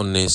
19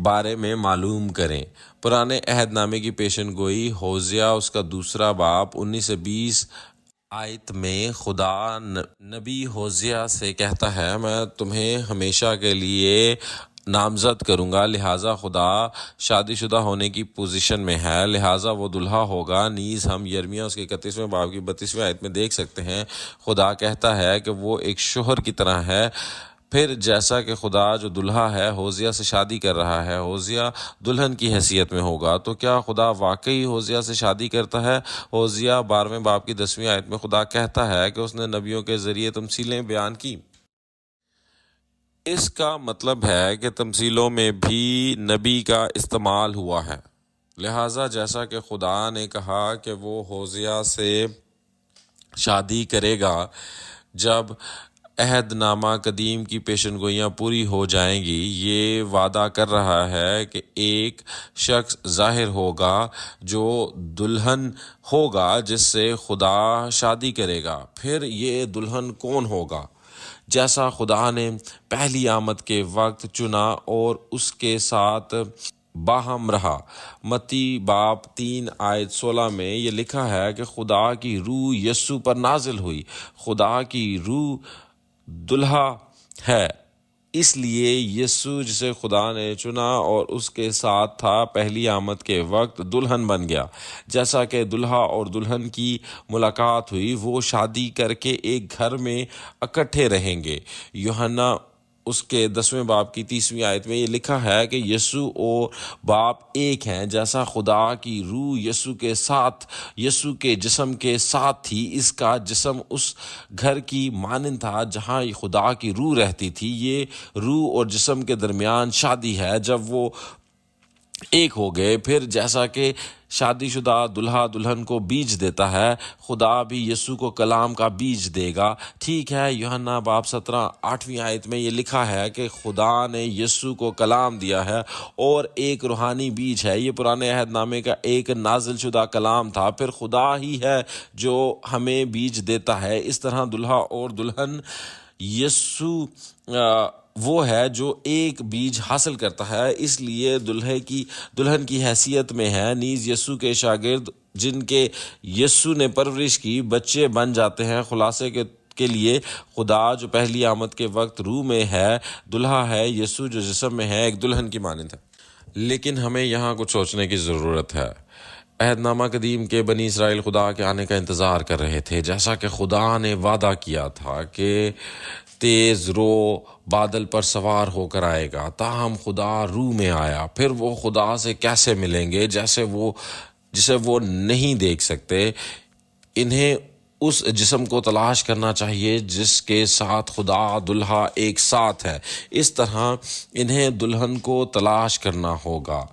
بارے میں معلوم کریں۔ پرانے عہد نامے کی پیشن گوئی ہوزیہ اس کا 2 باب 19 سے 20 آیت میں خدا نبی ہوزیہ سے کہتا ہے، میں تمہیں ہمیشہ کے لیے نامزد کروں گا، لہٰذا خدا شادی شدہ ہونے کی پوزیشن میں ہے، لہٰذا وہ دلہا ہوگا۔ نیز ہم یرمیہ اس کے 31 باب کی 32 آیت میں دیکھ سکتے ہیں، خدا کہتا ہے کہ وہ ایک شوہر کی طرح ہے۔ پھر جیسا کہ خدا جو دلہا ہے ہوزیہ سے شادی کر رہا ہے، ہوزیہ دلہن کی حیثیت میں ہوگا، تو کیا خدا واقعی ہوزیہ سے شادی کرتا ہے؟ ہوزیہ 12 باب کی 10 آیت میں خدا کہتا ہے کہ اس نے نبیوں کے ذریعے تمثیلیں بیان کی۔ اس کا مطلب ہے کہ تمثیلوں میں بھی نبی کا استعمال ہوا ہے، لہٰذا جیسا کہ خدا نے کہا کہ وہ ہوزیہ سے شادی کرے گا، جب عہد نامہ قدیم کی پیشن گوئیاں پوری ہو جائیں گی، یہ وعدہ کر رہا ہے کہ ایک شخص ظاہر ہوگا جو دلہن ہوگا جس سے خدا شادی کرے گا۔ پھر یہ دلہن کون ہوگا؟ جیسا خدا نے پہلی آمد کے وقت چنا اور اس کے ساتھ باہم رہا۔ متی باب 3 آیت 16 میں یہ لکھا ہے کہ خدا کی روح یسوع پر نازل ہوئی۔ خدا کی روح دلہا ہے، اس لیے یسوع جسے خدا نے چنا اور اس کے ساتھ تھا پہلی آمد کے وقت دلہن بن گیا۔ جیسا کہ دلہا اور دلہن کی ملاقات ہوئی، وہ شادی کر کے ایک گھر میں اکٹھے رہیں گے۔ یوحنا اس کے 10 باب کی 30 آیت میں یہ لکھا ہے کہ یسوع اور باپ ایک ہیں۔ جیسا خدا کی روح یسوع کے ساتھ، یسوع کے جسم کے ساتھ تھی، اس کا جسم اس گھر کی مانند تھا جہاں خدا کی روح رہتی تھی۔ یہ روح اور جسم کے درمیان شادی ہے جب وہ ایک ہو گئے۔ پھر جیسا کہ شادی شدہ دلہا دلہن کو بیج دیتا ہے، خدا بھی یسوع کو کلام کا بیج دے گا۔ ٹھیک ہے، یوحنا باب 17 8 آیت میں یہ لکھا ہے کہ خدا نے یسوع کو کلام دیا ہے اور ایک روحانی بیج ہے۔ یہ پرانے عہد نامے کا ایک نازل شدہ کلام تھا، پھر خدا ہی ہے جو ہمیں بیج دیتا ہے۔ اس طرح دلہا اور دلہن یسوع وہ ہے جو ایک بیج حاصل کرتا ہے، اس لیے دلہن کی حیثیت میں ہے۔ نیز یسوع کے شاگرد جن کے یسوع نے پرورش کی بچے بن جاتے ہیں۔ خلاصے کے لیے خدا جو پہلی آمد کے وقت روح میں ہے دلہا ہے، یسوع جو جسم میں ہے ایک دلہن کی مانند ہے۔ لیکن ہمیں یہاں کچھ سوچنے کی ضرورت ہے۔ عہد نامہ قدیم کے بنی اسرائیل خدا کے آنے کا انتظار کر رہے تھے، جیسا کہ خدا نے وعدہ کیا تھا کہ تیز رو بادل پر سوار ہو کر آئے گا، تاہم خدا روح میں آیا۔ پھر وہ خدا سے کیسے ملیں گے جسے وہ نہیں دیکھ سکتے؟ انہیں اس جسم کو تلاش کرنا چاہیے جس کے ساتھ خدا دلہا ایک ساتھ ہے، اس طرح انہیں دلہن کو تلاش کرنا ہوگا۔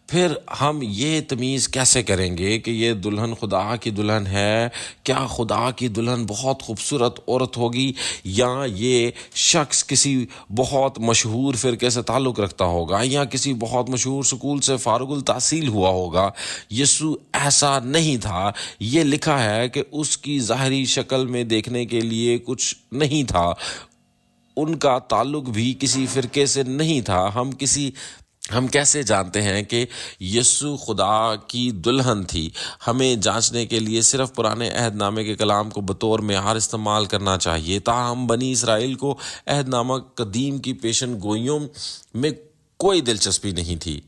پھر ہم یہ تمیز کیسے کریں گے کہ یہ دلہن خدا کی دلہن ہے؟ کیا خدا کی دلہن بہت خوبصورت عورت ہوگی یا یہ شخص کسی بہت مشہور فرقے سے تعلق رکھتا ہوگا یا کسی بہت مشہور سکول سے فارغ التحصیل ہوا ہوگا؟ یسوع ایسا نہیں تھا۔ یہ لکھا ہے کہ اس کی ظاہری شکل میں دیکھنے کے لیے کچھ نہیں تھا، ان کا تعلق بھی کسی فرقے سے نہیں تھا۔ ہم کیسے جانتے ہیں کہ یسوع خدا کی دلہن تھی؟ ہمیں جانچنے کے لیے صرف پرانے عہد نامے کے کلام کو بطور معیار استعمال کرنا چاہیے۔ تاہم بنی اسرائیل کو عہد نامہ قدیم کی پیشن گوئیوں میں کوئی دلچسپی نہیں تھی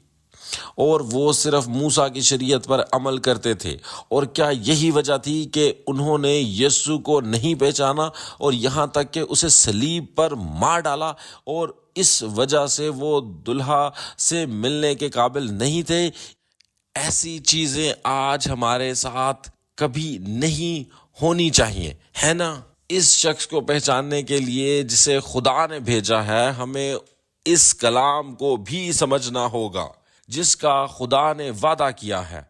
اور وہ صرف موسیٰ کی شریعت پر عمل کرتے تھے۔ اور کیا یہی وجہ تھی کہ انہوں نے یسوع کو نہیں پہچانا اور یہاں تک کہ اسے صلیب پر مار ڈالا، اور اس وجہ سے وہ دلہا سے ملنے کے قابل نہیں تھے؟ ایسی چیزیں آج ہمارے ساتھ کبھی نہیں ہونی چاہیے، ہے نا؟ اس شخص کو پہچاننے کے لیے جسے خدا نے بھیجا ہے، ہمیں اس کلام کو بھی سمجھنا ہوگا جس کا خدا نے وعدہ کیا ہے۔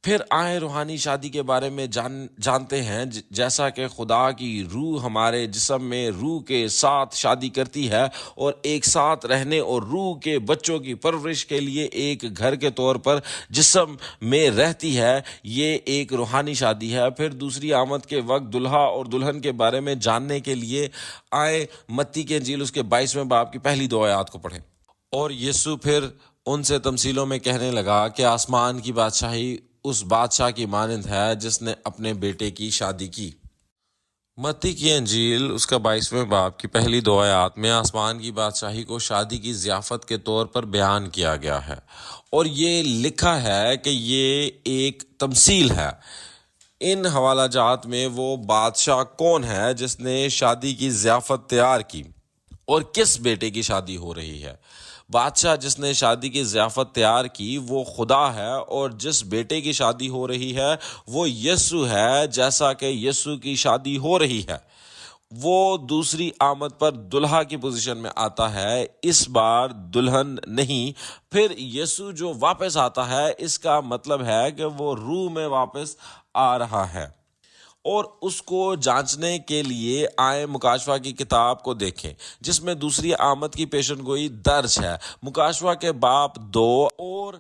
پھر آئیں روحانی شادی کے بارے میں جانتے ہیں۔ جیسا کہ خدا کی روح ہمارے جسم میں روح کے ساتھ شادی کرتی ہے اور ایک ساتھ رہنے اور روح کے بچوں کی پرورش کے لیے ایک گھر کے طور پر جسم میں رہتی ہے، یہ ایک روحانی شادی ہے۔ پھر دوسری آمد کے وقت دلہا اور دلہن کے بارے میں جاننے کے لیے آئیں متی کی انجیل اس کے 22 باب کی پہلی 2 آیات کو پڑھیں۔ اور یسوع پھر ان سے تمثیلوں میں کہنے لگا کہ آسمان کی بادشاہی اس بادشاہ کی مانند ہے جس نے اپنے بیٹے کی شادی کی۔ متی کی انجیل اس کا 22ویں باب کی پہلی 2 آیات میں آسمان کی بادشاہی کو شادی کی ضیافت کے طور پر بیان کیا گیا ہے، اور یہ لکھا ہے کہ یہ ایک تمثیل ہے۔ ان حوالہ جات میں وہ بادشاہ کون ہے جس نے شادی کی ضیافت تیار کی اور کس بیٹے کی شادی ہو رہی ہے؟ بادشاہ جس نے شادی کی ضیافت تیار کی وہ خدا ہے، اور جس بیٹے کی شادی ہو رہی ہے وہ یسوع ہے، جیسا کہ یسوع کی شادی ہو رہی ہے۔ وہ دوسری آمد پر دلہا کی پوزیشن میں آتا ہے، اس بار دلہن نہیں۔ پھر یسوع جو واپس آتا ہے، اس کا مطلب ہے کہ وہ روح میں واپس آ رہا ہے۔ اور اس کو جانچنے کے لیے آئیں مکاشفہ کی کتاب کو دیکھیں، جس میں دوسری آمد کی پیشن گوئی درج ہے۔ مکاشفہ کے باب 2 اور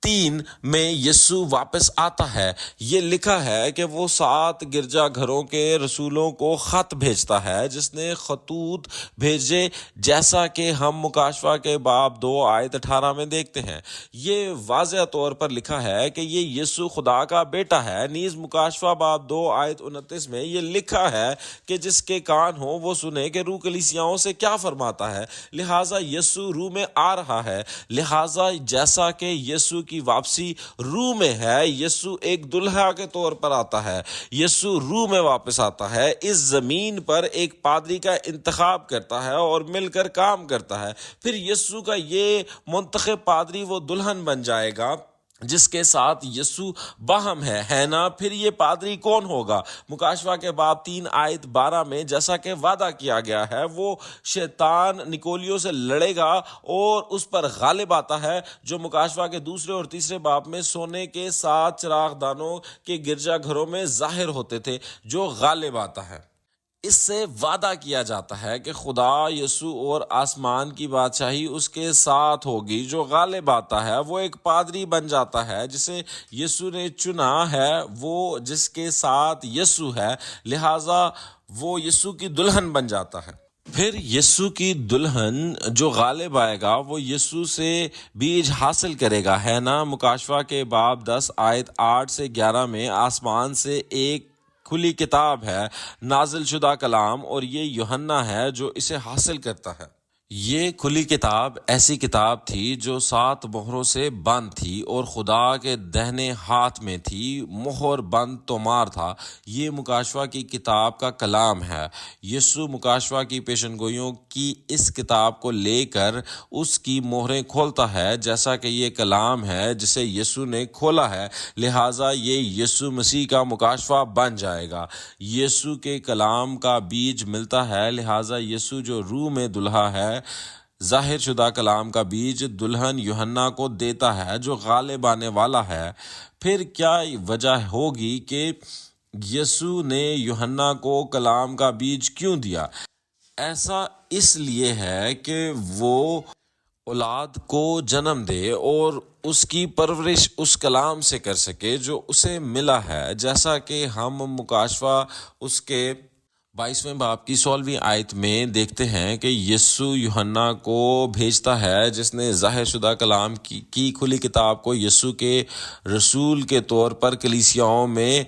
3 میں یسوع واپس آتا ہے۔ یہ لکھا ہے کہ وہ 7 گرجا گھروں کے رسولوں کو خط بھیجتا ہے، جس نے خطوط بھیجے، جیسا کہ ہم مکاشفہ کے باب 2 آیت 18 میں دیکھتے ہیں۔ یہ واضح طور پر لکھا ہے کہ یہ یسوع خدا کا بیٹا ہے۔ نیز مکاشفہ باب 2 آیت 29 میں یہ لکھا ہے کہ جس کے کان ہوں وہ سنے کہ روح کلیسیاؤں سے کیا فرماتا ہے۔ لہٰذا یسوع روح میں آ رہا ہے۔ لہٰذا جیسا کہ یسوع کی واپسی روح میں ہے، یسوع ایک دلہا کے طور پر آتا ہے۔ یسوع روح میں واپس آتا ہے، اس زمین پر ایک پادری کا انتخاب کرتا ہے اور مل کر کام کرتا ہے۔ پھر یسوع کا یہ منتخب پادری وہ دلہن بن جائے گا جس کے ساتھ یسوع باہم ہے نا؟ پھر یہ پادری کون ہوگا؟ مکاشفہ کے باب 3 آیت 12 میں جیسا کہ وعدہ کیا گیا ہے، وہ شیطان نکولیوں سے لڑے گا اور اس پر غالب آتا ہے، جو مکاشفہ کے 2 اور 3 باب میں سونے کے 7 چراغ دانوں کے گرجا گھروں میں ظاہر ہوتے تھے، جو غالب آتا ہے۔ اس سے وعدہ کیا جاتا ہے کہ خدا یسوع اور آسمان کی بادشاہی اس کے ساتھ ہوگی۔ جو غالب آتا ہے وہ ایک پادری بن جاتا ہے جسے یسوع نے چنا ہے، وہ جس کے ساتھ یسوع ہے، لہٰذا وہ یسوع کی دلہن بن جاتا ہے۔ پھر یسوع کی دلہن جو غالب آئے گا وہ یسوع سے بیج حاصل کرے گا، ہے نا؟ مکاشفہ کے باب 10 آیت 8 سے 11 میں آسمان سے ایک کھلی کتاب ہے، نازل شدہ کلام، اور یہ یوحنا ہے جو اسے حاصل کرتا ہے۔ یہ کھلی کتاب ایسی کتاب تھی جو 7 مہروں سے بند تھی اور خدا کے دہنے ہاتھ میں تھی، مہر بند تومار تھا۔ یہ مکاشفہ کی کتاب کا کلام ہے۔ یسوع مکاشفہ کی پیشن گوئیوں کی اس کتاب کو لے کر اس کی مہریں کھولتا ہے، جیسا کہ یہ کلام ہے جسے یسوع نے کھولا ہے، لہٰذا یہ یسوع مسیح کا مکاشفہ بن جائے گا۔ یسوع کے کلام کا بیج ملتا ہے، لہٰذا یسوع جو روح میں دلہا ہے، ظاہر شدہ کلام کا بیج دلہن یوحنا کو دیتا ہے جو غالب آنے والا ہے۔ پھر کیا وجہ ہوگی کہ یسوع نے یوحنا کو کلام کا بیج کیوں دیا؟ ایسا اس لیے ہے کہ وہ اولاد کو جنم دے اور اس کی پرورش اس کلام سے کر سکے جو اسے ملا ہے، جیسا کہ ہم مکاشفہ اس کے 22ویں باب کی 16ویں آیت میں دیکھتے ہیں کہ یسوع یوحنا کو بھیجتا ہے جس نے ظاہر شدہ کلام کی کھلی کتاب کو یسوع کے رسول کے طور پر کلیسیاؤں میں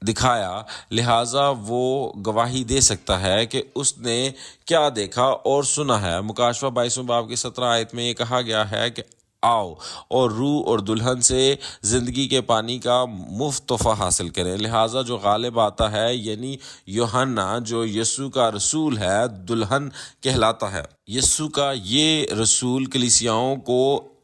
دکھایا، لہٰذا وہ گواہی دے سکتا ہے کہ اس نے کیا دیکھا اور سنا ہے۔ مکاشفہ 22ویں باب کی 17 آیت میں یہ کہا گیا ہے کہ آؤ اور روح اور دلہن سے زندگی کے پانی کا مفت تحفہ حاصل کریں۔ لہٰذا جو غالب آتا ہے یعنی یوحنا جو یسوع کا رسول ہے، دلہن کہلاتا ہے۔ یسوع کا یہ رسول کلیسیاؤں کو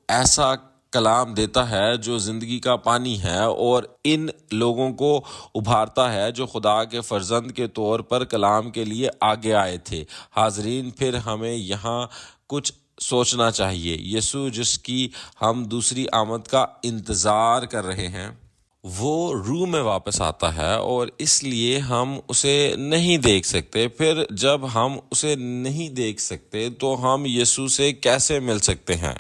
ایسا کلام دیتا ہے جو زندگی کا پانی ہے اور ان لوگوں کو ابھارتا ہے جو خدا کے فرزند کے طور پر کلام کے لیے آگے آئے تھے۔ حاضرین، پھر ہمیں یہاں کچھ سوچنا چاہیے۔ یسوع جس کی ہم دوسری آمد کا انتظار کر رہے ہیں، وہ روح میں واپس آتا ہے اور اس لیے ہم اسے نہیں دیکھ سکتے۔ پھر جب ہم اسے نہیں دیکھ سکتے تو ہم یسوع سے کیسے مل سکتے ہیں؟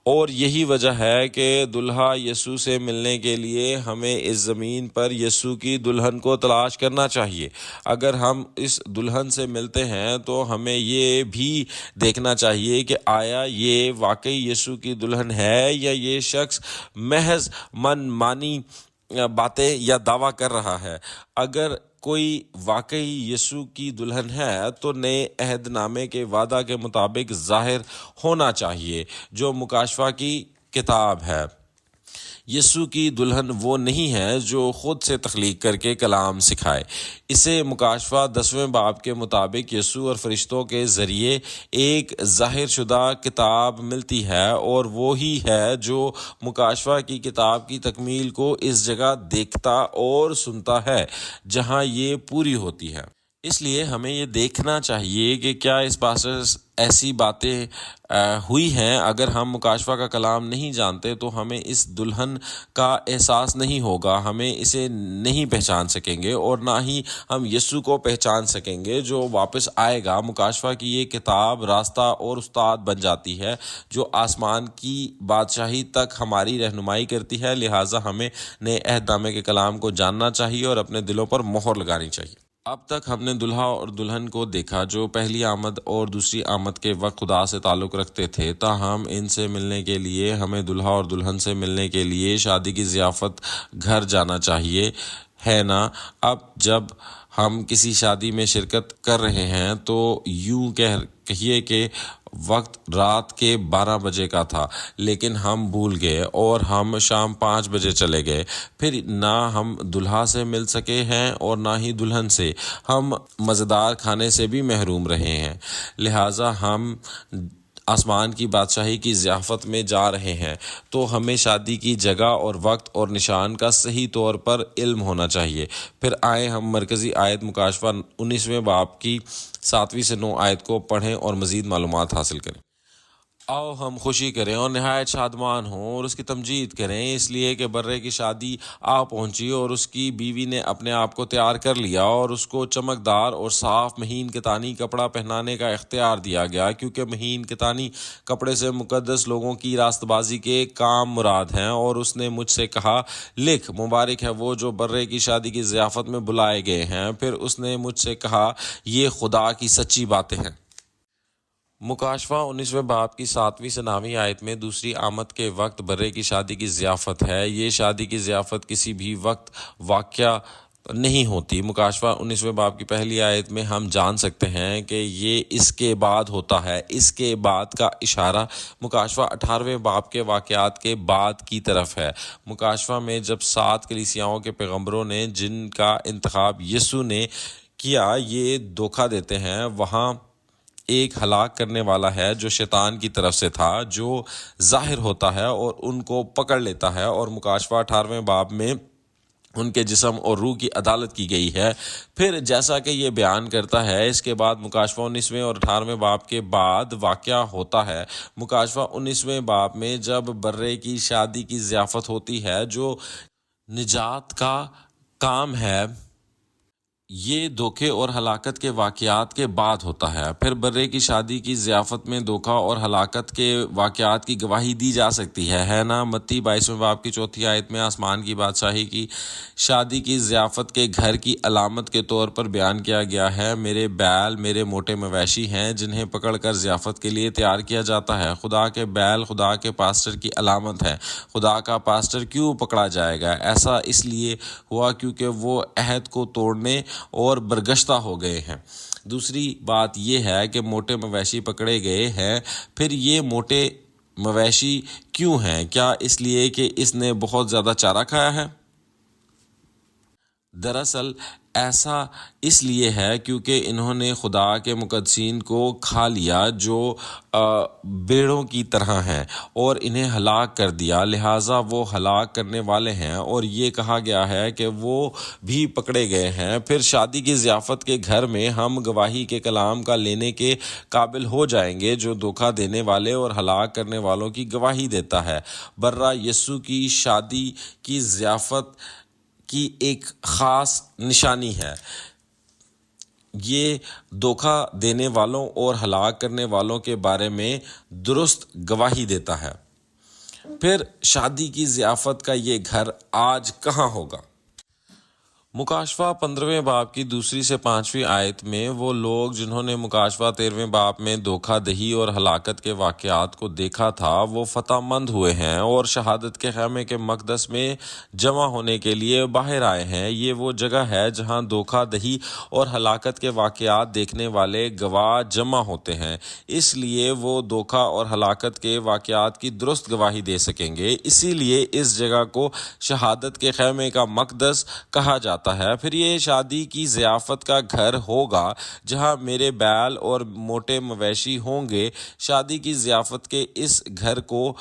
اور یہی وجہ ہے کہ دلہا یسوع سے ملنے کے لیے ہمیں اس زمین پر یسوع کی دلہن کو تلاش کرنا چاہیے۔ اگر ہم اس دلہن سے ملتے ہیں تو ہمیں یہ بھی دیکھنا چاہیے کہ آیا یہ واقعی یسوع کی دلہن ہے یا یہ شخص محض من مانی باتیں یا دعویٰ کر رہا ہے۔ اگر کوئی واقعی یسوع کی دلہن ہے تو نئے عہد نامے کے وعدہ کے مطابق ظاہر ہونا چاہیے، جو مکاشفہ کی کتاب ہے۔ یسوع کی دلہن وہ نہیں ہے جو خود سے تخلیق کر کے کلام سکھائے۔ اسے مکاشفہ 10ویں باب کے مطابق یسوع اور فرشتوں کے ذریعے ایک ظاہر شدہ کتاب ملتی ہے، اور وہی ہے جو مکاشفہ کی کتاب کی تکمیل کو اس جگہ دیکھتا اور سنتا ہے جہاں یہ پوری ہوتی ہے۔ اس لیے ہمیں یہ دیکھنا چاہیے کہ کیا اس پاس ایسی باتیں ہوئی ہیں۔ اگر ہم مکاشفہ کا کلام نہیں جانتے تو ہمیں اس دلہن کا احساس نہیں ہوگا، ہمیں اسے نہیں پہچان سکیں گے، اور نہ ہی ہم یسوع کو پہچان سکیں گے جو واپس آئے گا۔ مکاشفہ کی یہ کتاب راستہ اور استاد بن جاتی ہے جو آسمان کی بادشاہی تک ہماری رہنمائی کرتی ہے۔ لہٰذا ہمیں نئے عہد نامے کے کلام کو جاننا چاہیے اور اپنے دلوں پر مہر لگانی چاہیے۔ اب تک ہم نے دلہا اور دلہن کو دیکھا جو پہلی آمد اور دوسری آمد کے وقت خدا سے تعلق رکھتے تھے، تاہم ان سے ملنے کے لیے ہمیں دلہا اور دلہن سے ملنے کے لیے شادی کی ضیافت گھر جانا چاہیے، ہے نا؟ اب جب ہم کسی شادی میں شرکت کر رہے ہیں تو یوں کہیے کہ وقت رات کے 12 بجے کا تھا، لیکن ہم بھول گئے اور ہم شام 5 بجے چلے گئے۔ پھر نہ ہم دلہا سے مل سکے ہیں اور نہ ہی دلہن سے۔ ہم مزیدار کھانے سے بھی محروم رہے ہیں۔ لہٰذا ہم آسمان کی بادشاہی کی ضیافت میں جا رہے ہیں، تو ہمیں شادی کی جگہ اور وقت اور نشان کا صحیح طور پر علم ہونا چاہیے۔ پھر آئیں ہم مرکزی آیت مکاشفہ 19ویں باب کی 7ویں سے 9 آیت کو پڑھیں اور مزید معلومات حاصل کریں۔ آؤ ہم خوشی کریں اور نہایت شادمان ہوں اور اس کی تمجید کریں، اس لیے کہ برے کی شادی آ پہنچی اور اس کی بیوی نے اپنے آپ کو تیار کر لیا، اور اس کو چمکدار اور صاف مہین کتانی کپڑا پہنانے کا اختیار دیا گیا، کیونکہ مہین کتانی کپڑے سے مقدس لوگوں کی راست بازی کے کام مراد ہیں۔ اور اس نے مجھ سے کہا، لکھ، مبارک ہے وہ جو برے کی شادی کی ضیافت میں بلائے گئے ہیں۔ پھر اس نے مجھ سے کہا، یہ خدا کی سچی باتیں ہیں۔ مکاشفہ 19ویں باب کی 7ویں سے 9ویں آیت میں دوسری آمد کے وقت برے کی شادی کی ضیافت ہے۔ یہ شادی کی ضیافت کسی بھی وقت واقع نہیں ہوتی۔ مکاشفہ 19ویں باب کی پہلی آیت میں ہم جان سکتے ہیں کہ یہ اس کے بعد ہوتا ہے۔ اس کے بعد کا اشارہ مکاشفہ 18ویں باب کے واقعات کے بعد کی طرف ہے۔ مکاشفہ میں جب 7 کلیسیاؤں کے پیغمبروں نے جن کا انتخاب یسوع نے کیا یہ دھوکہ دیتے ہیں، وہاں ایک ہلاک کرنے والا ہے جو شیطان کی طرف سے تھا، جو ظاہر ہوتا ہے اور ان کو پکڑ لیتا ہے، اور مکاشفہ 18ویں باب میں ان کے جسم اور روح کی عدالت کی گئی ہے۔ پھر جیسا کہ یہ بیان کرتا ہے، اس کے بعد مکاشفہ 19ویں اور 18ویں باب کے بعد واقعہ ہوتا ہے۔ مکاشفہ 19ویں باب میں جب برے کی شادی کی ضیافت ہوتی ہے جو نجات کا کام ہے، یہ دھوکے اور ہلاکت کے واقعات کے بعد ہوتا ہے۔ پھر برے کی شادی کی ضیافت میں دھوکہ اور ہلاکت کے واقعات کی گواہی دی جا سکتی ہے نا؟ متی 22ویں باب کی 4 آیت میں آسمان کی بادشاہی کی شادی کی ضیافت کے گھر کی علامت کے طور پر بیان کیا گیا ہے۔ میرے بیل میرے موٹے مویشی ہیں جنہیں پکڑ کر ضیافت کے لیے تیار کیا جاتا ہے۔ خدا کے بیل خدا کے پاسٹر کی علامت ہے۔ خدا کا پاسٹر کیوں پکڑا جائے گا؟ ایسا اس لیے ہوا کیونکہ وہ عہد کو توڑنے اور برگشتہ ہو گئے ہیں۔ دوسری بات یہ ہے کہ موٹے مویشی پکڑے گئے ہیں۔ پھر یہ موٹے مویشی کیوں ہیں؟ کیا اس لیے کہ اس نے بہت زیادہ چارہ کھایا ہے؟ دراصل ایسا اس لیے ہے کیونکہ انہوں نے خدا کے مقدسین کو کھا لیا جو بیڑوں کی طرح ہیں اور انہیں ہلاک کر دیا، لہٰذا وہ ہلاک کرنے والے ہیں، اور یہ کہا گیا ہے کہ وہ بھی پکڑے گئے ہیں۔ پھر شادی کی ضیافت کے گھر میں ہم گواہی کے کلام کا لینے کے قابل ہو جائیں گے جو دھوکہ دینے والے اور ہلاک کرنے والوں کی گواہی دیتا ہے۔ برا یسوع کی شادی کی ضیافت کی ایک خاص نشانی ہے۔ یہ دھوکہ دینے والوں اور ہلاک کرنے والوں کے بارے میں درست گواہی دیتا ہے۔ پھر شادی کی ضیافت کا یہ گھر آج کہاں ہوگا؟ مکاشفہ 15ویں باب کی 2 سے 5 آیت میں وہ لوگ جنہوں نے مکاشفہ 13ویں باب میں دھوکہ دہی اور ہلاکت کے واقعات کو دیکھا تھا وہ فتح مند ہوئے ہیں اور شہادت کے خیمے کے مقدس میں جمع ہونے کے لیے باہر آئے ہیں۔ یہ وہ جگہ ہے جہاں دھوکہ دہی اور ہلاکت کے واقعات دیکھنے والے گواہ جمع ہوتے ہیں، اس لیے وہ دھوکہ اور ہلاکت کے واقعات کی درست گواہی دے سکیں گے۔ اسی لیے اس جگہ کو شہادت کے خیمے کا مقدس کہا جاتا ہے۔ پھر یہ شادی کی ضیافت کا گھر ہوگا جہاں میرے بیل اور موٹے مویشی ہوں گے۔ شادی کی ضیافت کے اس گھر کو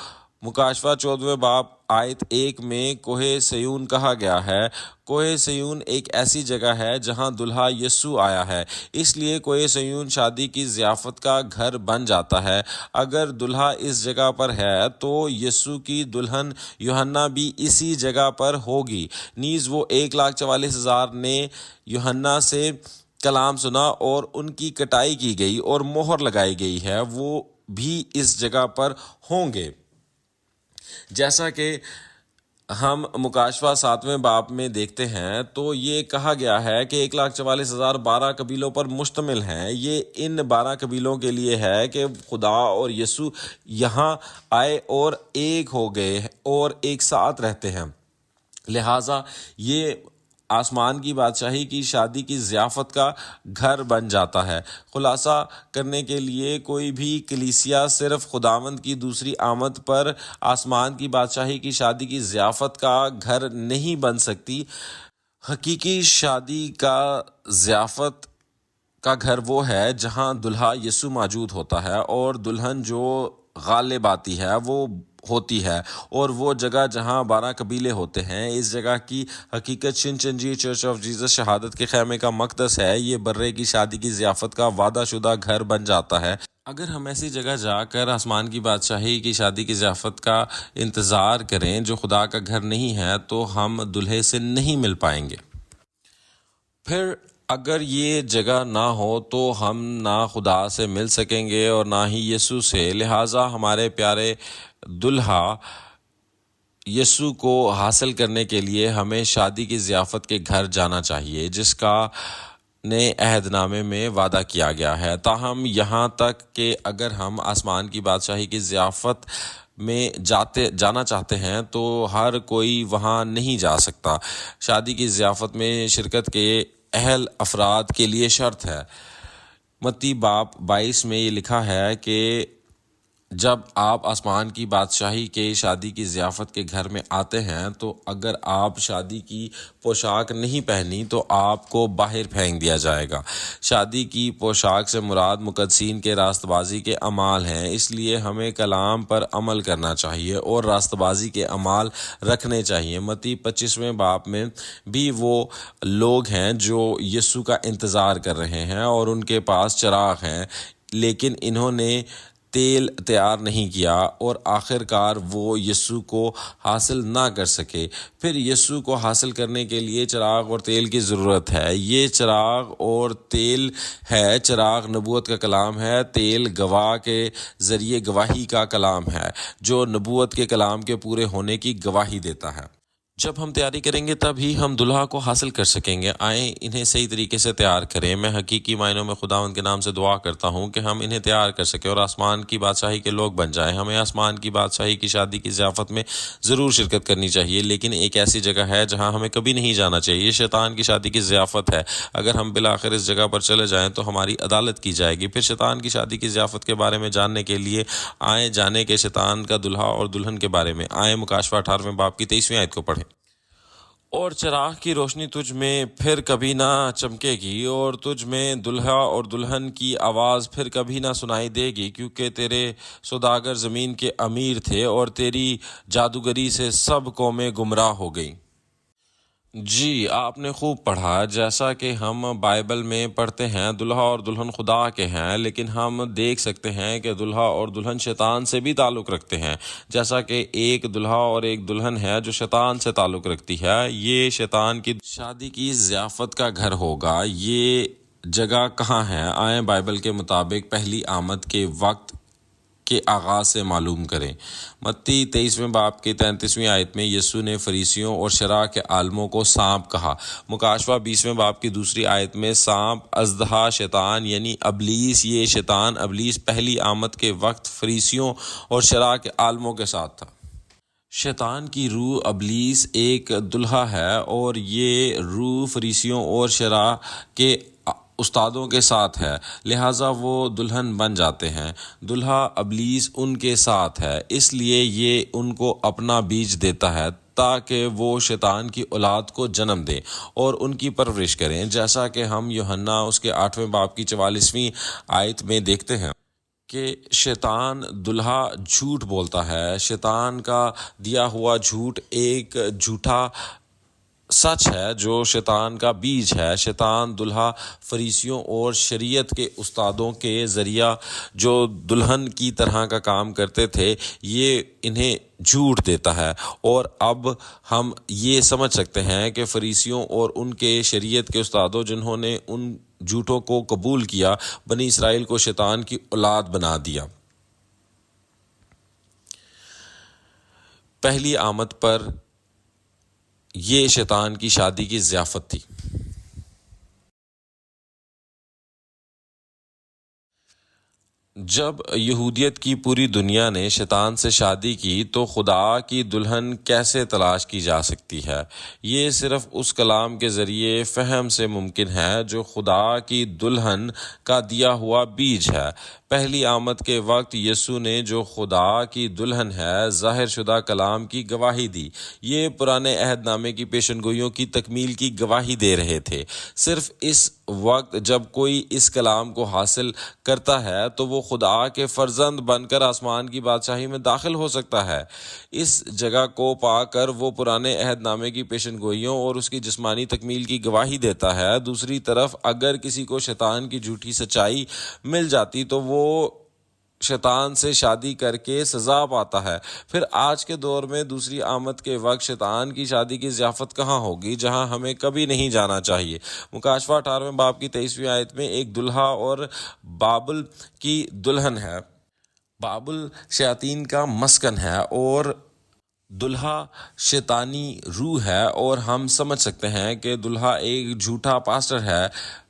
مکاشفہ 14ویں باب آیت 1 میں کوہ سیون کہا گیا ہے۔ کوہ سیون ایک ایسی جگہ ہے جہاں دلہا یسوع آیا ہے، اس لیے کوہ سیون شادی کی ضیافت کا گھر بن جاتا ہے۔ اگر دلہا اس جگہ پر ہے تو یسوع کی دلہن یوحنا بھی اسی جگہ پر ہوگی۔ نیز وہ 1,44,000 نے یوحنا سے کلام سنا اور ان کی کٹائی کی گئی اور مہر لگائی گئی ہے، وہ بھی اس جگہ پر ہوں گے۔ جیسا کہ ہم مکاشفہ 7ویں باب میں دیکھتے ہیں تو یہ کہا گیا ہے کہ 1,44,000 12 قبیلوں پر مشتمل ہیں۔ یہ ان 12 قبیلوں کے لیے ہے کہ خدا اور یسوع یہاں آئے اور ایک ہو گئے اور ایک ساتھ رہتے ہیں، لہٰذا یہ آسمان کی بادشاہی کی شادی کی ضیافت کا گھر بن جاتا ہے۔ خلاصہ کرنے کے لیے کوئی بھی کلیسیا صرف خداوند کی دوسری آمد پر آسمان کی بادشاہی کی شادی کی ضیافت کا گھر نہیں بن سکتی۔ حقیقی شادی کا ضیافت کا گھر وہ ہے جہاں دلہا یسوع موجود ہوتا ہے اور دلہن جو غالب آتی ہے وہ ہوتی ہے، اور وہ جگہ جہاں 12 قبیلے ہوتے ہیں، اس جگہ کی حقیقت شنچنجی چرچ آف جیزس شہادت کے خیمے کا مقدس ہے۔ یہ برے کی شادی کی ضیافت کا وعدہ شدہ گھر بن جاتا ہے۔ اگر ہم ایسی جگہ جا کر آسمان کی بادشاہی کی شادی کی ضیافت کا انتظار کریں جو خدا کا گھر نہیں ہے تو ہم دلہے سے نہیں مل پائیں گے۔ پھر اگر یہ جگہ نہ ہو تو ہم نہ خدا سے مل سکیں گے اور نہ ہی یسوع سے، لہٰذا ہمارے پیارے دلہا یسوع کو حاصل کرنے کے لیے ہمیں شادی کی ضیافت کے گھر جانا چاہیے جس کا نئے عہد نامے میں وعدہ کیا گیا ہے۔ تاہم یہاں تک کہ اگر ہم آسمان کی بادشاہی کی ضیافت میں جانا چاہتے ہیں تو ہر کوئی وہاں نہیں جا سکتا۔ شادی کی ضیافت میں شرکت کے اہل افراد کے لیے شرط ہے۔ متی باب 22 میں یہ لکھا ہے کہ جب آپ آسمان کی بادشاہی کے شادی کی ضیافت کے گھر میں آتے ہیں تو اگر آپ شادی کی پوشاک نہیں پہنی تو آپ کو باہر پھینک دیا جائے گا۔ شادی کی پوشاک سے مراد مقدسین کے راست بازی کے اعمال ہیں، اس لیے ہمیں کلام پر عمل کرنا چاہیے اور راست بازی کے اعمال رکھنے چاہیے۔ متی 25ویں باب میں بھی وہ لوگ ہیں جو یسوع کا انتظار کر رہے ہیں اور ان کے پاس چراغ ہیں، لیکن انہوں نے تیل تیار نہیں کیا اور آخر کار وہ یسوع کو حاصل نہ کر سکے۔ پھر یسوع کو حاصل کرنے کے لیے چراغ اور تیل کی ضرورت ہے۔ یہ چراغ اور تیل ہے۔ چراغ نبوت کا کلام ہے، تیل گواہ کے ذریعے گواہی کا کلام ہے جو نبوت کے کلام کے پورے ہونے کی گواہی دیتا ہے۔ جب ہم تیاری کریں گے تب ہی ہم دلہا کو حاصل کر سکیں گے۔ آئیں انہیں صحیح طریقے سے تیار کریں۔ میں حقیقی معنوں میں خداوند کے نام سے دعا کرتا ہوں کہ ہم انہیں تیار کر سکیں اور آسمان کی بادشاہی کے لوگ بن جائیں۔ ہمیں آسمان کی بادشاہی کی شادی کی ضیافت میں ضرور شرکت کرنی چاہیے، لیکن ایک ایسی جگہ ہے جہاں ہمیں کبھی نہیں جانا چاہیے۔ یہ شیطان کی شادی کی ضیافت ہے۔ اگر ہم بالآخر اس جگہ پر چلے جائیں تو ہماری عدالت کی جائے گی۔ پھر شیطان کی شادی کی ضیافت کے بارے میں جاننے کے لیے آئیں جانے کے شیطان کا دلہا اور دلہن کے بارے میں آئیں مکاشفہ 18ویں باب کی 23ویں آیت کو پڑھیں۔ اور چراغ کی روشنی تجھ میں پھر کبھی نہ چمکے گی، اور تجھ میں دلہا اور دلہن کی آواز پھر کبھی نہ سنائی دے گی، کیونکہ تیرے سوداگر زمین کے امیر تھے اور تیری جادوگری سے سب قومیں گمراہ ہو گئیں۔ جی، آپ نے خوب پڑھا۔ جیسا کہ ہم بائبل میں پڑھتے ہیں دلہا اور دلہن خدا کے ہیں، لیکن ہم دیکھ سکتے ہیں کہ دلہا اور دلہن شیطان سے بھی تعلق رکھتے ہیں۔ جیسا کہ ایک دلہا اور ایک دلہن ہے جو شیطان سے تعلق رکھتی ہے، یہ شیطان کی شادی کی ضیافت کا گھر ہوگا۔ یہ جگہ کہاں ہے؟ آئیں بائبل کے مطابق پہلی آمد کے وقت کے آغاز سے معلوم کریں۔ متی 23ویں باب کی 33ویں آیت میں یسوع نے فریسیوں اور شرع کے عالموں کو سانپ کہا۔ مکاشفہ 20ویں باب کی دوسری آیت میں سانپ اژدہا شیطان یعنی ابلیس، یہ شیطان ابلیس پہلی آمد کے وقت فریسیوں اور شرع کے عالموں کے ساتھ تھا۔ شیطان کی روح ابلیس ایک دلہا ہے، اور یہ روح فریسیوں اور شرع کے استادوں کے ساتھ ہے، لہٰذا وہ دلہن بن جاتے ہیں۔ دلہا ابلیس ان کے ساتھ ہے، اس لیے یہ ان کو اپنا بیج دیتا ہے تاکہ وہ شیطان کی اولاد کو جنم دیں اور ان کی پرورش کریں، جیسا کہ ہم یوحنا اس کے 8ویں باب کی 44ویں آیت میں دیکھتے ہیں کہ شیطان دلہا جھوٹ بولتا ہے۔ شیطان کا دیا ہوا جھوٹ ایک جھوٹا سچ ہے جو شیطان کا بیج ہے۔ شیطان دلہا فریسیوں اور شریعت کے استادوں کے ذریعہ جو دلہن کی طرح کا کام کرتے تھے، یہ انہیں جھوٹ دیتا ہے۔ اور اب ہم یہ سمجھ سکتے ہیں کہ فریسیوں اور ان کے شریعت کے استادوں جنہوں نے ان جھوٹوں کو قبول کیا، بنی اسرائیل کو شیطان کی اولاد بنا دیا۔ پہلی آمد پر یہ شیطان کی شادی کی ضیافت تھی۔ جب یہودیت کی پوری دنیا نے شیطان سے شادی کی تو خدا کی دلہن کیسے تلاش کی جا سکتی ہے؟ یہ صرف اس کلام کے ذریعے فہم سے ممکن ہے جو خدا کی دلہن کا دیا ہوا بیج ہے۔ پہلی آمد کے وقت یسوع نے جو خدا کی دلہن ہے ظاہر شدہ کلام کی گواہی دی۔ یہ پرانے عہد نامے کی پیشن گوئیوں کی تکمیل کی گواہی دے رہے تھے۔ صرف اس وقت جب کوئی اس کلام کو حاصل کرتا ہے تو وہ خدا کے فرزند بن کر آسمان کی بادشاہی میں داخل ہو سکتا ہے۔ اس جگہ کو پا کر وہ پرانے عہد نامے کی پیشن گوئیوں اور اس کی جسمانی تکمیل کی گواہی دیتا ہے۔ دوسری طرف اگر کسی کو شیطان کی جھوٹی سچائی مل جاتی تو وہ شیطان سے شادی کر کے سزا پاتا ہے۔ پھر آج کے دور میں دوسری آمد کے وقت شیطان کی شادی کی ضیافت کہاں ہوگی جہاں ہمیں کبھی نہیں جانا چاہیے؟ مکاشفہ 18ویں باب کی 23ویں آیت میں ایک دلہا اور بابل کی دلہن ہے۔ بابل شیاطین کا مسکن ہے اور دلہا شیطانی روح ہے، اور ہم سمجھ سکتے ہیں کہ دلہا ایک جھوٹا پاسٹر ہے۔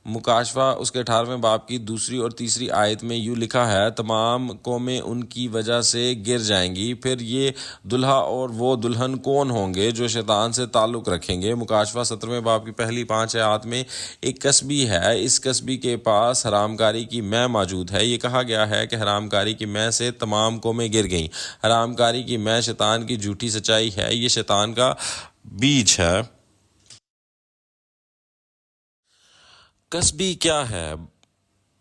مکاشفہ اس کے 18ویں باب کی دوسری اور تیسری آیت میں یوں لکھا ہے، تمام قومیں ان کی وجہ سے گر جائیں گی۔ پھر یہ دلہا اور وہ دلہن کون ہوں گے جو شیطان سے تعلق رکھیں گے؟ مکاشفہ 17ویں باب کی پہلی 5 آیات میں ایک کسبی ہے، اس کسبی کے پاس حرام کاری کی مے موجود ہے۔ یہ کہا گیا ہے کہ حرام کاری کی مے سے تمام قومیں گر گئیں۔ حرام کاری کی مے شیطان کی جھوٹی سچائی ہے، یہ شیطان کا بیج ہے۔ کسبی کیا ہے؟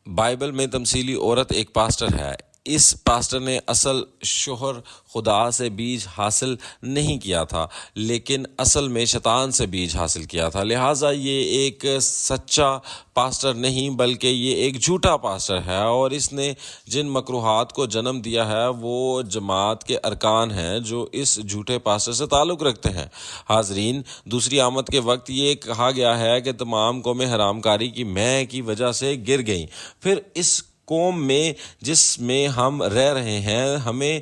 بائبل میں تمثیلی عورت ایک پاسٹر ہے۔ اس پاسٹر نے اصل شوہر خدا سے بیج حاصل نہیں کیا تھا، لیکن اصل میں شیطان سے بیج حاصل کیا تھا، لہٰذا یہ ایک سچا پاسٹر نہیں بلکہ یہ ایک جھوٹا پاسٹر ہے، اور اس نے جن مکروہات کو جنم دیا ہے وہ جماعت کے ارکان ہیں جو اس جھوٹے پاسٹر سے تعلق رکھتے ہیں۔ حاضرین، دوسری آمد کے وقت یہ کہا گیا ہے کہ تمام قومیں حرام کاری کی مے کی وجہ سے گر گئیں۔ پھر اس قوم میں جس میں ہم رہ رہے ہیں ہمیں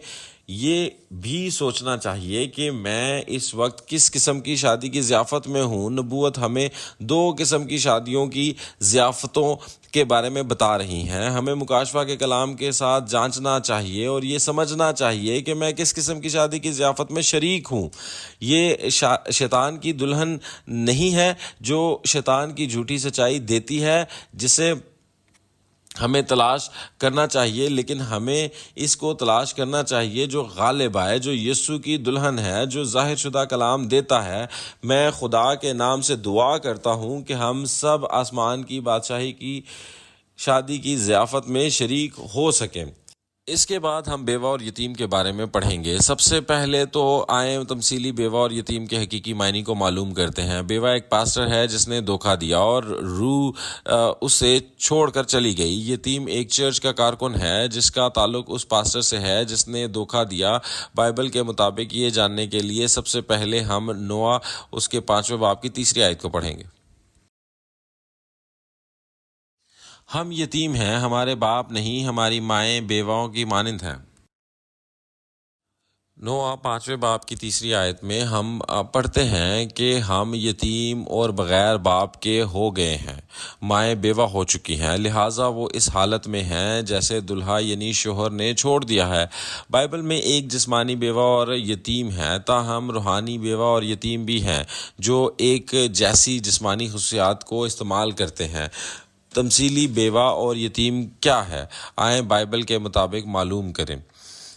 یہ بھی سوچنا چاہیے کہ میں اس وقت کس قسم کی شادی کی ضیافت میں ہوں۔ نبوت ہمیں 2 قسم کی شادیوں کی ضیافتوں کے بارے میں بتا رہی ہیں۔ ہمیں مکاشفہ کے کلام کے ساتھ جانچنا چاہیے اور یہ سمجھنا چاہیے کہ میں کس قسم کی شادی کی ضیافت میں شریک ہوں۔ یہ شیطان کی دلہن نہیں ہے جو شیطان کی جھوٹی سچائی دیتی ہے، جسے ہمیں تلاش کرنا چاہیے، لیکن ہمیں اس کو تلاش کرنا چاہیے جو غالب آئے، جو یسوع کی دلہن ہے، جو ظاہر شدہ کلام دیتا ہے۔ میں خدا کے نام سے دعا کرتا ہوں کہ ہم سب آسمان کی بادشاہی کی شادی کی ضیافت میں شریک ہو سکیں۔ اس کے بعد ہم بیوہ اور یتیم کے بارے میں پڑھیں گے۔ سب سے پہلے تو آئیں تمثیلی بیوہ اور یتیم کے حقیقی معنی کو معلوم کرتے ہیں۔ بیوہ ایک پاسٹر ہے جس نے دھوکہ دیا اور روح اسے چھوڑ کر چلی گئی۔ یتیم ایک چرچ کا کارکن ہے جس کا تعلق اس پاسٹر سے ہے جس نے دھوکہ دیا۔ بائبل کے مطابق یہ جاننے کے لیے سب سے پہلے ہم نوح اس کے 5ویں باب کی 3 آیت کو پڑھیں گے۔ ہم یتیم ہیں، ہمارے باپ نہیں، ہماری مائیں بیواؤں کی مانند ہیں۔ نوح 5ویں باب کی 3 آیت میں ہم پڑھتے ہیں کہ ہم یتیم اور بغیر باپ کے ہو گئے ہیں، مائیں بیوہ ہو چکی ہیں، لہٰذا وہ اس حالت میں ہیں جیسے دلہا یعنی شوہر نے چھوڑ دیا ہے۔ بائبل میں ایک جسمانی بیوہ اور یتیم ہے، تاہم روحانی بیوہ اور یتیم بھی ہیں جو ایک جیسی جسمانی خصوصیات کو استعمال کرتے ہیں۔ تمثیلی بیوہ اور یتیم کیا ہے؟ آئیں بائبل کے مطابق معلوم کریں۔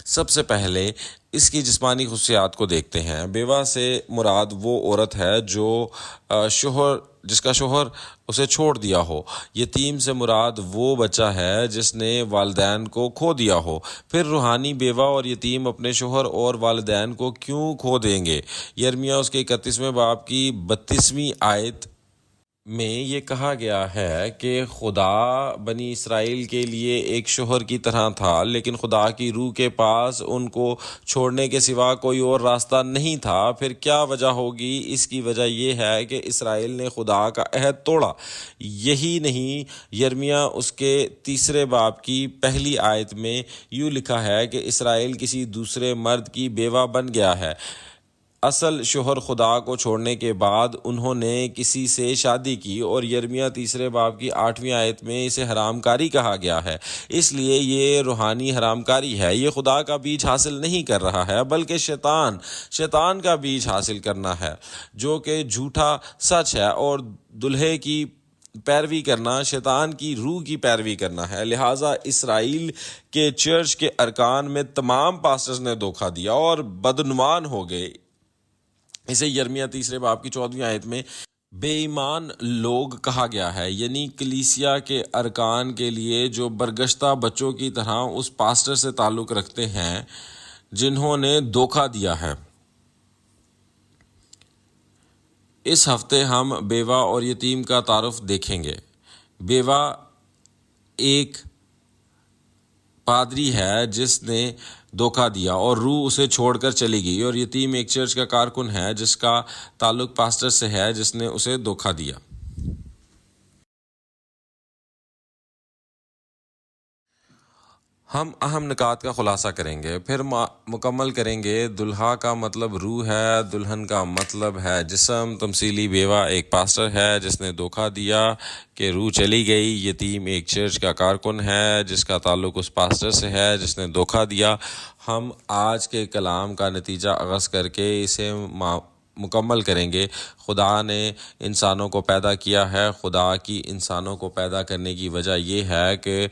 سب سے پہلے اس کی جسمانی خصوصیات کو دیکھتے ہیں۔ بیوہ سے مراد وہ عورت ہے جس کا شوہر اسے چھوڑ دیا ہو۔ یتیم سے مراد وہ بچہ ہے جس نے والدین کو کھو دیا ہو۔ پھر روحانی بیوہ اور یتیم اپنے شوہر اور والدین کو کیوں کھو دیں گے؟ یرمیہ اس کے 31ویں باب کی 32ویں آیت میں یہ کہا گیا ہے کہ خدا بنی اسرائیل کے لیے ایک شوہر کی طرح تھا، لیکن خدا کی روح کے پاس ان کو چھوڑنے کے سوا کوئی اور راستہ نہیں تھا۔ پھر کیا وجہ ہوگی؟ اس کی وجہ یہ ہے کہ اسرائیل نے خدا کا عہد توڑا۔ یہی نہیں، یرمیہ اس کے 3 باب کی 1 آیت میں یوں لکھا ہے کہ اسرائیل کسی دوسرے مرد کی بیوہ بن گیا ہے۔ اصل شوہر خدا کو چھوڑنے کے بعد انہوں نے کسی سے شادی کی، اور یرمیہ 3 باب کی 8ویں آیت میں اسے حرام کاری کہا گیا ہے۔ اس لیے یہ روحانی حرام کاری ہے۔ یہ خدا کا بیج حاصل نہیں کر رہا ہے، بلکہ شیطان کا بیج حاصل کرنا ہے، جو کہ جھوٹا سچ ہے، اور دلہے کی پیروی کرنا شیطان کی روح کی پیروی کرنا ہے۔ لہٰذا اسرائیل کے چرچ کے ارکان میں تمام پاسٹرز نے دھوکہ دیا اور بدعنوان ہو گئے۔ اسے یرمیہ 3 باب کی 14ویں آیت میں بے ایمان لوگ کہا گیا ہے، یعنی کلیسیا کے ارکان کے لیے جو برگشتہ بچوں کی طرح اس پاسٹر سے تعلق رکھتے ہیں جنہوں نے دھوکہ دیا ہے۔ اس ہفتے ہم بیوہ اور یتیم کا تعارف دیکھیں گے۔ بیوہ ایک پادری ہے جس نے دھوکہ دیا اور روح اسے چھوڑ کر چلی گئی، اور یتیم ایک چرچ کا کارکن ہے جس کا تعلق پاسٹر سے ہے جس نے اسے دھوکہ دیا۔ ہم اہم نکات کا خلاصہ کریں گے، پھر مکمل کریں گے۔ دلہا کا مطلب روح ہے، دلہن کا مطلب ہے جسم۔ تمثیلی بیوہ ایک پاسٹر ہے جس نے دھوکہ دیا کہ روح چلی گئی۔ یتیم ایک چرچ کا کارکن ہے جس کا تعلق اس پاسٹر سے ہے جس نے دھوکہ دیا۔ ہم آج کے کلام کا نتیجہ اخذ کر کے اسے مکمل کریں گے۔ خدا نے انسانوں کو پیدا کیا ہے۔ خدا کی انسانوں کو پیدا کرنے کی وجہ یہ ہے کہ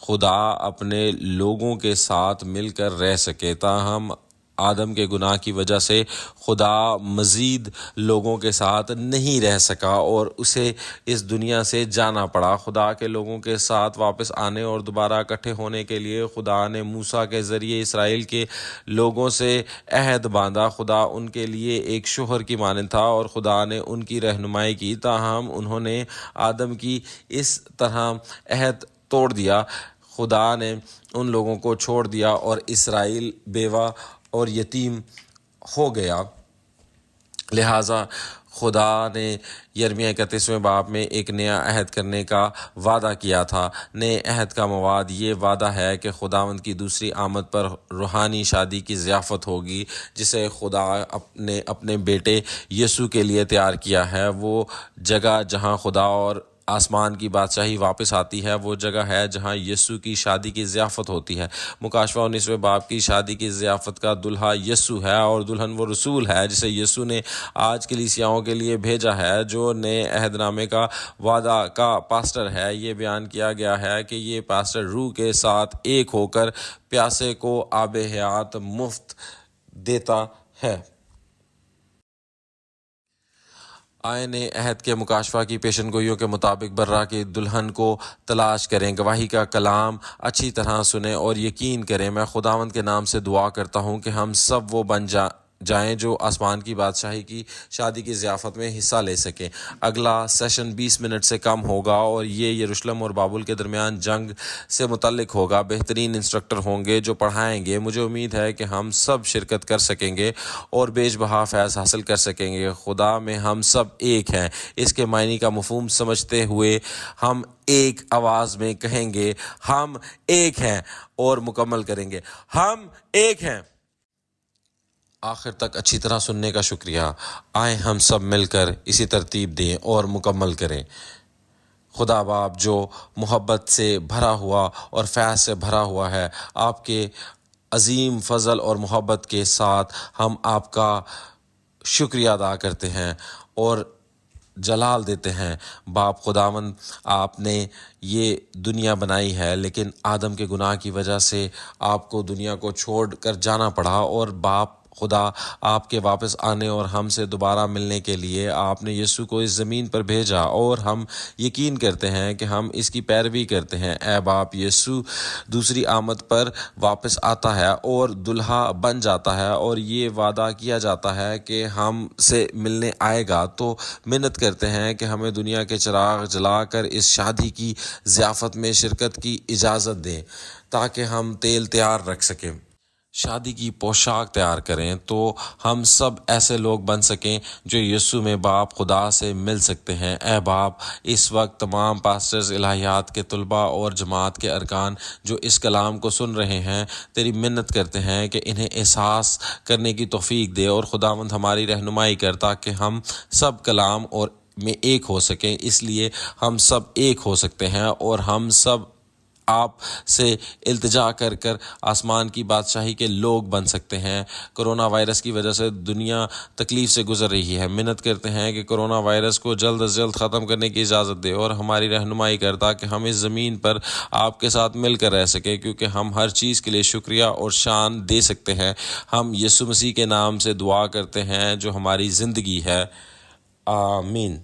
خدا اپنے لوگوں کے ساتھ مل کر رہ سکے، تاہم آدم کے گناہ کی وجہ سے خدا مزید لوگوں کے ساتھ نہیں رہ سکا اور اسے اس دنیا سے جانا پڑا۔ خدا کے لوگوں کے ساتھ واپس آنے اور دوبارہ اکٹھے ہونے کے لیے خدا نے موسیٰ کے ذریعے اسرائیل کے لوگوں سے عہد باندھا۔ خدا ان کے لیے ایک شوہر کی مانند تھا اور خدا نے ان کی رہنمائی کی، تاہم انہوں نے آدم کی اس طرح عہد توڑ دیا۔ خدا نے ان لوگوں کو چھوڑ دیا اور اسرائیل بیوہ اور یتیم ہو گیا۔ لہٰذا خدا نے یرمیہ 31ویں باب میں ایک نیا عہد کرنے کا وعدہ کیا تھا۔ نئے عہد کا مواد یہ وعدہ ہے کہ خداوند کی دوسری آمد پر روحانی شادی کی ضیافت ہوگی جسے خدا نے اپنے بیٹے یسوع کے لیے تیار کیا ہے۔ وہ جگہ جہاں خدا اور آسمان کی بادشاہی واپس آتی ہے وہ جگہ ہے جہاں یسوع کی شادی کی ضیافت ہوتی ہے۔ مکاشفہ 19ویں باب کی شادی کی ضیافت کا دلہا یسوع ہے اور دلہن وہ رسول ہے جسے یسوع نے آج کلیسیاؤں کے لیے بھیجا ہے جو نئے عہد نامے کا وعدہ کا پاسٹر ہے۔ یہ بیان کیا گیا ہے کہ یہ پاسٹر روح کے ساتھ ایک ہو کر پیاسے کو آب حیات مفت دیتا ہے۔ آئے نئے عہد کے مکاشفہ کی پیشن گوئیوں کے مطابق برہ کی دلہن کو تلاش کریں، گواہی کا کلام اچھی طرح سنیں اور یقین کریں۔ میں خداوند کے نام سے دعا کرتا ہوں کہ ہم سب وہ بن جائیں جو آسمان کی بادشاہی کی شادی کی ضیافت میں حصہ لے سکیں۔ اگلا سیشن 20 منٹ سے کم ہوگا اور یہ یروشلم اور بابل کے درمیان جنگ سے متعلق ہوگا۔ بہترین انسٹرکٹر ہوں گے جو پڑھائیں گے۔ مجھے امید ہے کہ ہم سب شرکت کر سکیں گے اور بیش بہا فیض حاصل کر سکیں گے۔ خدا میں ہم سب ایک ہیں، اس کے معنی کا مفہوم سمجھتے ہوئے ہم ایک آواز میں کہیں گے، ہم ایک ہیں، اور مکمل کریں گے، ہم ایک ہیں۔ آخر تک اچھی طرح سننے کا شکریہ۔ آئیں ہم سب مل کر اسی ترتیب دیں اور مکمل کریں۔ خدا باپ جو محبت سے بھرا ہوا اور فیض سے بھرا ہوا ہے، آپ کے عظیم فضل اور محبت کے ساتھ ہم آپ کا شکریہ ادا کرتے ہیں اور جلال دیتے ہیں۔ باپ خداوند، آپ نے یہ دنیا بنائی ہے لیکن آدم کے گناہ کی وجہ سے آپ کو دنیا کو چھوڑ کر جانا پڑا، اور باپ خدا آپ کے واپس آنے اور ہم سے دوبارہ ملنے کے لیے آپ نے یسوع کو اس زمین پر بھیجا، اور ہم یقین کرتے ہیں کہ ہم اس کی پیروی کرتے ہیں۔ اے باپ، یسوع دوسری آمد پر واپس آتا ہے اور دلہا بن جاتا ہے اور یہ وعدہ کیا جاتا ہے کہ ہم سے ملنے آئے گا، تو منت کرتے ہیں کہ ہمیں دنیا کے چراغ جلا کر اس شادی کی ضیافت میں شرکت کی اجازت دیں تاکہ ہم تیل تیار رکھ سکیں، شادی کی پوشاک تیار کریں، تو ہم سب ایسے لوگ بن سکیں جو یسوع میں باپ خدا سے مل سکتے ہیں۔ اے باپ، اس وقت تمام پاسٹرز، الہیات کے طلباء اور جماعت کے ارکان جو اس کلام کو سن رہے ہیں، تیری منت کرتے ہیں کہ انہیں احساس کرنے کی توفیق دے، اور خداوند ہماری رہنمائی کر تاکہ ہم سب کلام اور میں ایک ہو سکیں۔ اس لیے ہم سب ایک ہو سکتے ہیں اور ہم سب آپ سے التجا کر کر آسمان کی بادشاہی کے لوگ بن سکتے ہیں۔ کرونا وائرس کی وجہ سے دنیا تکلیف سے گزر رہی ہے۔ منت کرتے ہیں کہ کرونا وائرس کو جلد از جلد ختم کرنے کی اجازت دے اور ہماری رہنمائی کرتا کہ ہم اس زمین پر آپ کے ساتھ مل کر رہ سکیں، کیونکہ ہم ہر چیز کے لیے شکریہ اور شان دے سکتے ہیں۔ ہم یسوع مسیح کے نام سے دعا کرتے ہیں جو ہماری زندگی ہے۔ آمین۔